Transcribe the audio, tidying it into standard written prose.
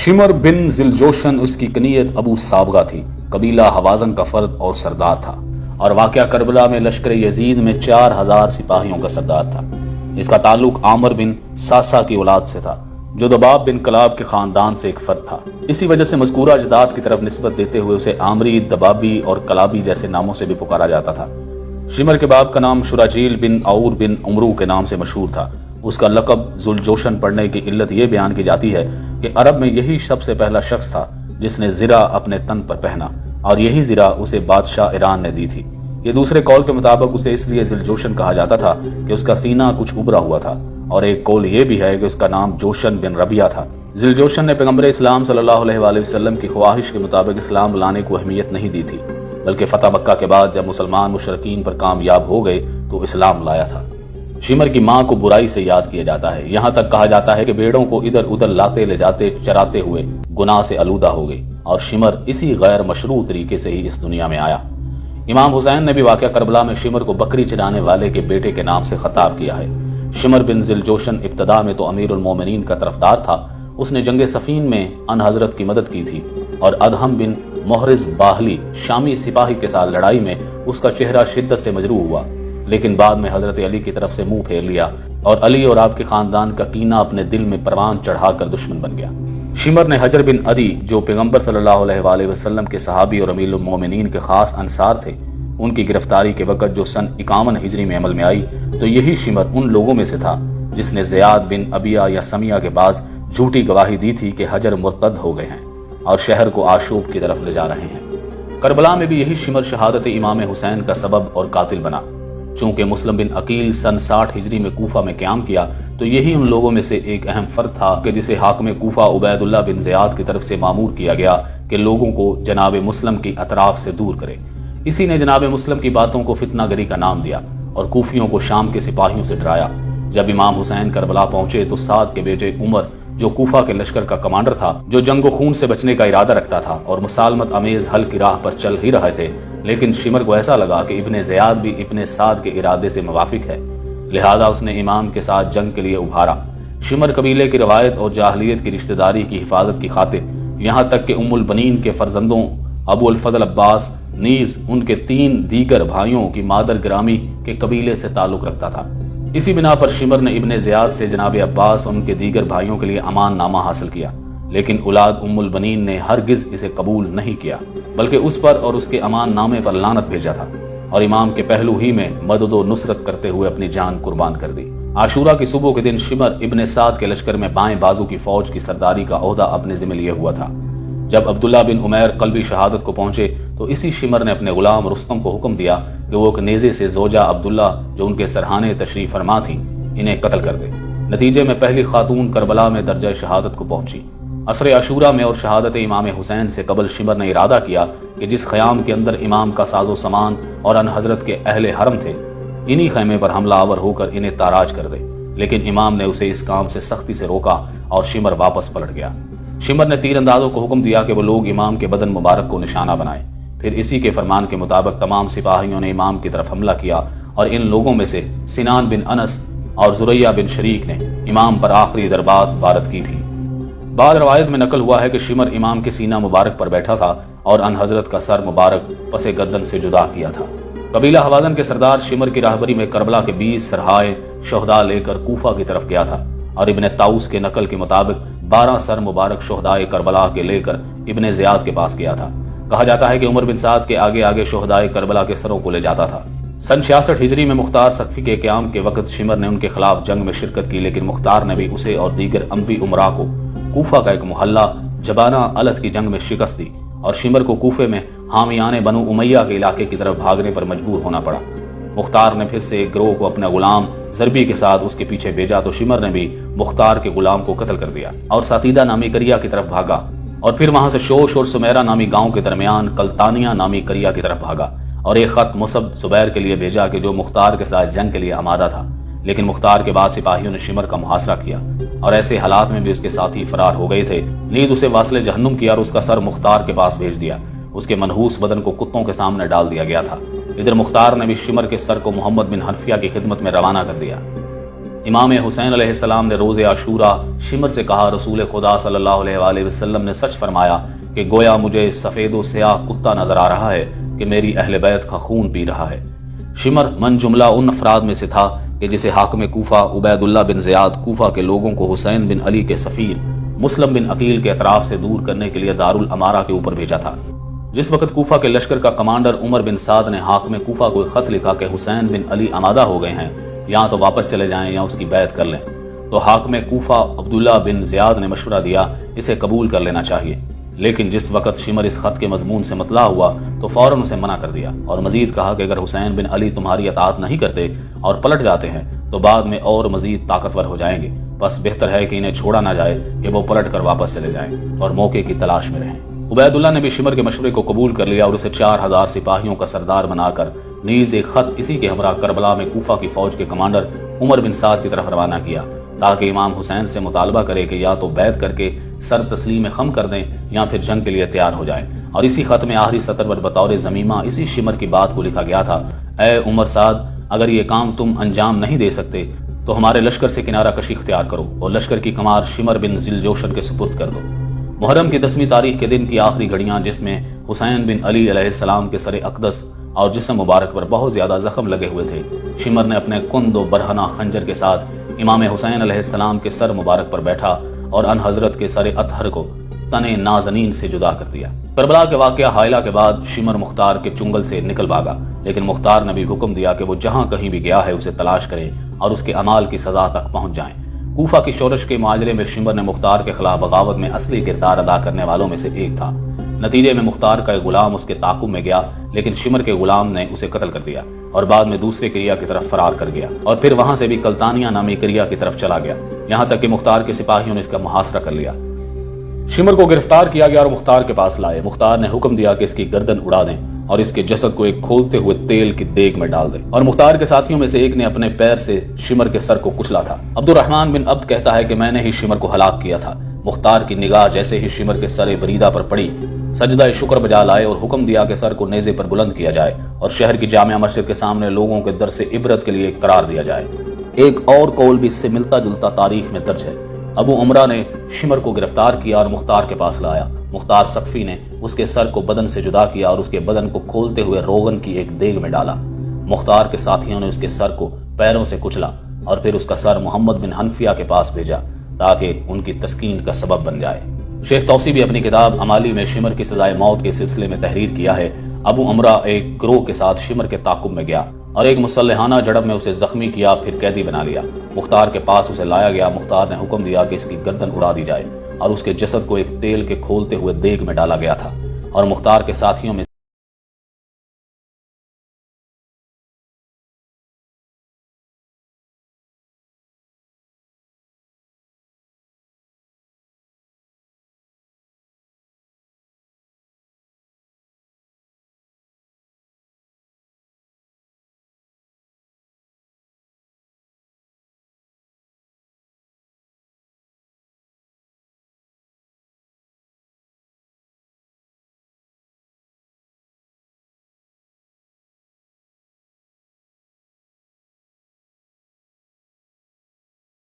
شمر بن ذیلجوشن اس کی کنیت ابو سابغہ تھی، قبیلہ حوازن کا فرد اور سردار تھا، اور واقعہ کربلا میں لشکر یزید میں 4000 سپاہیوں کا سردار تھا۔ اس کا تعلق عامر بن ساسا کی اولاد سے تھا، جو دباب بن کلاب کے خاندان سے ایک فرد تھا۔ اسی وجہ سے مذکورہ اجداد کی طرف نسبت دیتے ہوئے اسے عامری، دبابی اور کلابی جیسے ناموں سے بھی پکارا جاتا تھا۔ شمر کے باپ کا نام شراجیل بن عور بن عمرو کے نام سے مشہور تھا۔ اس کا لقب ذوالجوشن پڑھنے کی علت یہ بیان کی جاتی ہے کہ عرب میں یہی سب سے پہلا شخص تھا جس نے زرہ اپنے تن پر پہنا، اور یہی زرہ اسے بادشاہ ایران نے دی تھی۔ یہ دوسرے قول کے مطابق اسے اس لیے ذوالجوشن کہا جاتا تھا کہ اس کا سینہ کچھ ابھرا ہوا تھا، اور ایک قول یہ بھی ہے کہ اس کا نام جوشن بن ربیہ تھا۔ ذوالجوشن نے پیغمبر اسلام صلی اللہ علیہ وآلہ وسلم کی خواہش کے مطابق اسلام لانے کو اہمیت نہیں دی تھی، بلکہ فتح مکہ کے بعد جب مسلمان مشرکین پر کامیاب ہو گئے تو اسلام لایا تھا۔ شمر کی ماں کو برائی سے یاد کیا جاتا ہے، یہاں تک کہا جاتا ہے کہ بیڑوں کو ادھر ادھر لاتے لے جاتے چراتے ہوئے گناہ سے آلودہ ہو گئی، اور شمر اسی غیر مشروع طریقے سے ہی اس دنیا میں آیا۔ امام حسین نے بھی واقعہ کربلا میں شمر کو بکری چرانے والے کے بیٹے کے نام سے خطاب کیا ہے۔ شمر بن ذیلجوشن ابتدا میں تو امیر المومنین کا طرفدار تھا، اس نے جنگ صفین میں ان حضرت کی مدد کی تھی، اور ادہم بن محرز باہلی شامی سپاہی کے ساتھ لڑائی میں اس کا چہرہ شدت سے مجروح ہوا، لیکن بعد میں حضرت علی کی طرف سے منہ پھیر لیا، اور علی اور آپ کے خاندان کا کینہ اپنے دل میں پروان چڑھا کر دشمن بن گیا۔ شمر نے حجر بن عدی، جو پیغمبر صلی اللہ علیہ وآلہ وسلم کے صحابی اور امیر المومنین کے خاص انصار تھے، ان کی گرفتاری کے وقت جو سن 51 ہجری میں عمل میں آئی، تو یہی شمر ان لوگوں میں سے تھا جس نے زیاد بن ابیہ یا سمیہ کے پاس جھوٹی گواہی دی تھی کہ حجر مرتد ہو گئے ہیں اور شہر کو آشوب کی طرف لے جا رہے ہیں۔ کربلا میں بھی یہی شمر شہادت امام حسین کا سبب اور قاتل بنا۔ چونکہ مسلم بن عقیل سن 60 ہجری میں کوفہ میں قیام کیا، تو یہی ان لوگوں میں سے ایک اہم فرد تھا کہ جسے حاکم کوفہ عبید اللہ بن زیاد کی طرف سے مامور کیا گیا کہ لوگوں کو جناب مسلم کی اطراف سے دور کرے۔ اسی نے جناب مسلم کی باتوں کو فتنہ گری کا نام دیا اور کوفیوں کو شام کے سپاہیوں سے ڈرایا۔ جب امام حسین کربلا پہنچے تو سعد کے بیٹے عمر، جو کوفہ کے لشکر کا کمانڈر تھا، جو جنگ و خون سے بچنے کا ارادہ رکھتا تھا اور مسالمت امیز حل کی راہ پر چل ہی رہے تھے، لیکن شمر کو ایسا لگا کہ ابن زیاد بھی ابن سعد کے ارادے سے موافق ہے، لہذا اس نے امام کے ساتھ جنگ کے لیے ابھارا۔ شمر قبیلے کی روایت اور جاہلیت کی رشتہ داری کی حفاظت کی خاطر یہاں تک کہ ام البنین کے فرزندوں ابو الفضل عباس نیز ان کے 3 دیگر بھائیوں کی مادر گرامی کے قبیلے سے تعلق رکھتا تھا۔ اسی بنا پر شمر نے ابن زیاد سے جناب عباس اور ان کے دیگر بھائیوں کے لیے امان نامہ حاصل کیا، لیکن اولاد ام البنین نے ہرگز اسے قبول نہیں کیا، بلکہ اس پر اور اس کے امان نامے پر لعنت بھیجا تھا، اور امام کے پہلو ہی میں مدد و نصرت کرتے ہوئے اپنی جان قربان کر دی۔ عاشورہ کی صبح کے دن شمر ابن سعد کے لشکر میں بائیں بازو کی فوج کی سرداری کا عہدہ اپنے ذمہ لیے ہوا تھا۔ جب عبداللہ بن عمیر قلبی شہادت کو پہنچے تو اسی شمر نے اپنے غلام رستم کو حکم دیا کہ وہ ایک نیزے سے زوجہ عبداللہ، جو ان کے سرحانے تشریف فرما تھی، انہیں قتل کر دے۔ نتیجے میں پہلی خاتون کربلا میں درجہ شہادت کو پہنچی۔ عصر عاشورہ میں اور شہادت امام حسین سے قبل شمر نے ارادہ کیا کہ جس خیام کے اندر امام کا ساز و سامان اور ان حضرت کے اہل حرم تھے، انہی خیمے پر حملہ آور ہو کر انہیں تاراج کر دے، لیکن امام نے اسے اس کام سے سختی سے روکا اور شمر واپس پلٹ گیا۔ شمر نے تیر اندازوں کو حکم دیا کہ وہ لوگ امام کے بدن مبارک کو نشانہ بنائیں۔ پھر اسی کے فرمان کے مطابق تمام سپاہیوں نے امام کی طرف حملہ کیا، اور ان لوگوں میں سے سنان بن انس اور زریہ بن شریک نے امام پر آخری ضربات وارد کی تھی۔ بعض روایت میں نقل ہوا ہے کہ شمر امام کے سینہ مبارک پر بیٹھا تھا اور ان حضرت کا سر مبارک پس گردن سے جدا کیا تھا۔ قبیلہ حوازن کے سردار شمر کی راہبری میں کربلا کے 20 سرہائے شہداء لے کر کوفہ کی طرف گیا تھا، اور ابن طاؤس کے نقل کے مطابق 12 سر مبارک شہدائے کربلا کے لے کر ابن زیاد کے پاس گیا تھا۔ کہا جاتا ہے کہ عمر بن سعد کے آگے آگے شہدائے کربلا کے سروں کو لے جاتا تھا۔ سن 66 ہجری میں مختار سقفی کے قیام کے وقت شمر نے ان کے خلاف جنگ میں شرکت کی، لیکن مختار نے بھی اسے اور دیگر اموی امراء کو کوفہ کا ایک محلہ جبانہ الس کی جنگ میں شکست دی، اور شمر کو کوفے میں حامیان بنو امیہ کے علاقے کی طرف بھاگنے پر مجبور ہونا پڑا۔ مختار نے پھر سے ایک گروہ کو اپنا غلام ضربی کے ساتھ اس کے پیچھے بھیجا، تو شمر نے بھی مختار کے غلام کو قتل کر دیا اور ساتیدہ نامی کریا کی طرف بھاگا، اور پھر وہاں سے شوش اور سمیرہ نامی گاؤں کے درمیان کلتانیہ نامی کریا کی طرف بھاگا، اور ایک خط مصعب زبیر کے لیے بھیجا کہ جو مختار کے ساتھ جنگ کے لیے آمادہ تھا، لیکن مختار کے بعد سپاہیوں نے شمر کا محاصرہ کیا، اور ایسے حالات میں بھی اس کے ساتھی فرار ہو گئے تھے، نیز اسے واصل جہنم کیا اور اس کا سر مختار کے پاس بھیج دیا۔ اس کے منحوس بدن کو کتوں کے سامنے ڈال دیا گیا تھا۔ ادھر مختار نے بھی شمر کے سر کو محمد بن حنفیہ کی خدمت میں روانہ کر دیا۔ امام حسین علیہ السلام نے روز عاشورہ شمر سے کہا، رسول خدا صلی اللہ علیہ وآلہ وسلم نے سچ فرمایا کہ گویا مجھے سفید و سیاہ کتا نظر آ رہا ہے کہ میری اہل بیت کا خون پی رہا ہے۔ شمر من جملہ ان افراد میں سے تھا کہ جسے حاکم کوفہ عبید اللہ بن زیاد کوفہ کے لوگوں کو حسین بن علی کے سفیر مسلم بن عقیل کے اطراف سے دور کرنے کے لیے دارالامارہ کے اوپر بھیجا تھا۔ جس وقت کوفہ کے لشکر کا کمانڈر عمر بن سعد نے حاکم کوفہ کو ایک خط لکھا کہ حسین بن علی آمادہ ہو گئے ہیں، یا تو واپس چلے جائیں یا اس کی بیعت کر لیں، تو حاکم کوفہ عبداللہ بن زیاد نے مشورہ دیا اسے قبول کر لینا چاہیے۔ لیکن جس وقت شمر اس خط کے مضمون سے مطلع ہوا تو فوراً اسے منع کر دیا اور مزید کہا کہ اگر حسین بن علی تمہاری اطاعت نہیں کرتے اور پلٹ جاتے ہیں تو بعد میں اور مزید طاقتور ہو جائیں گے، بس بہتر ہے کہ انہیں چھوڑا نہ جائے کہ وہ پلٹ کر واپس چلے جائیں اور موقع کی تلاش میں رہیں۔ عبید اللہ نے بھی شمر کے مشورے کو قبول کر لیا اور اسے 4000 سپاہیوں کا سردار بنا کر نیز ایک خط اسی کے ہمراہ کربلا میں کوفہ کی فوج کے کمانڈر عمر بن سعد کی طرف روانہ کیا تاکہ امام حسین سے مطالبہ کرے کہ یا تو بیعت کر کے سر تسلیم خم کر دیں یا پھر جنگ کے لیے تیار ہو جائیں۔ اور اسی خط میں آخری سطر پر بطور ضمیمہ اسی شمر کی بات کو لکھا گیا تھا، اے عمر سعد، اگر یہ کام تم انجام نہیں دے سکتے تو ہمارے لشکر سے کنارہ کشی اختیار کرو اور لشکر کی کمار شمر بن ذیلجوشن کے سپرد کر دو۔ محرم کی 10ویں تاریخ کے دن کی آخری گھڑیاں جس میں حسین بن علی علیہ السلام کے سر اقدس اور جسم مبارک پر بہت زیادہ زخم لگے ہوئے تھے، شمر نے اپنے کند و برہنہ خنجر کے ساتھ امام حسین علیہ السلام کے سر مبارک پر بیٹھا اور ان حضرت کے سر اطہر کو تنے نازنین سے جدا کر دیا۔ کربلا کے واقعہ حائلہ کے بعد شمر مختار کے چنگل سے نکل بھاگا، لیکن مختار نے بھی حکم دیا کہ وہ جہاں کہیں بھی گیا ہے اسے تلاش کریں اور اس کے اعمال کی سزا تک پہنچ جائیں۔ کوفہ کی شورش کے معاجرے میں شمر نے مختار کے خلاف بغاوت میں اصلی کردار ادا کرنے والوں میں سے ایک تھا۔ نتیجے میں مختار کا ایک غلام اس کے تعاقب میں گیا، لیکن شمر کے غلام نے اسے قتل کر دیا اور بعد میں دوسرے کریا کی طرف فرار کر گیا اور پھر وہاں سے بھی کلتانیہ نامی کریا کی طرف چلا گیا، یہاں تک کہ مختار کے سپاہیوں نے اس کا محاصرہ کر لیا۔ شمر کو گرفتار کیا گیا اور مختار کے پاس لائے۔ مختار نے حکم دیا کہ اس کی گردن اڑا دیں اور اس کے جسد کو ایک کھولتے ہوئے تیل کی دیگ میں ڈال دیں، اور مختار کے ساتھیوں میں سے ایک نے اپنے پیر سے شمر کے سر کو کچلا تھا۔ عبد الرحمن بن عبد کہتا ہے کہ میں نے ہی شمر کو ہلاک کیا تھا۔ مختار کی نگاہ جیسے ہی شمر کے سر بریدہ پر پڑی، سجدہ شکر بجا لائے اور حکم دیا کہ سر کو نیزے پر بلند کیا جائے اور شہر کی جامع مسجد کے سامنے لوگوں کے در سے عبرت کے لیے قرار دیا جائے۔ ایک اور قول بھی اس سے ملتا جلتا تاریخ میں درج ہے۔ ابو عمرہ نے شمر کو گرفتار کیا اور مختار کے پاس لایا۔ مختار سقفی نے اس کے سر کو بدن سے جدا کیا اور اس کے بدن کو کھولتے ہوئے روغن کی ایک دیگ میں ڈالا۔ مختار کے ساتھیوں نے اس کے سر کو پیروں سے کچلا اور پھر اس کا سر محمد بن حنفیہ کے پاس بھیجا تاکہ ان کی تسکین کا سبب بن جائے۔ شیخ توسی بھی اپنی کتاب امالی میں شمر کی سزائے موت کے سلسلے میں تحریر کیا ہے۔ ابو عمرہ ایک گروہ کے ساتھ شمر کے تعاقب میں گیا اور ایک مسلحانہ جھڑپ میں اسے زخمی کیا، پھر قیدی بنا لیا۔ مختار کے پاس اسے لایا گیا۔ مختار نے حکم دیا کہ اس کی گردن اڑا دی جائے اور اس کے جسد کو ایک تیل کے کھولتے ہوئے دیگ میں ڈالا گیا تھا، اور مختار کے ساتھیوں میں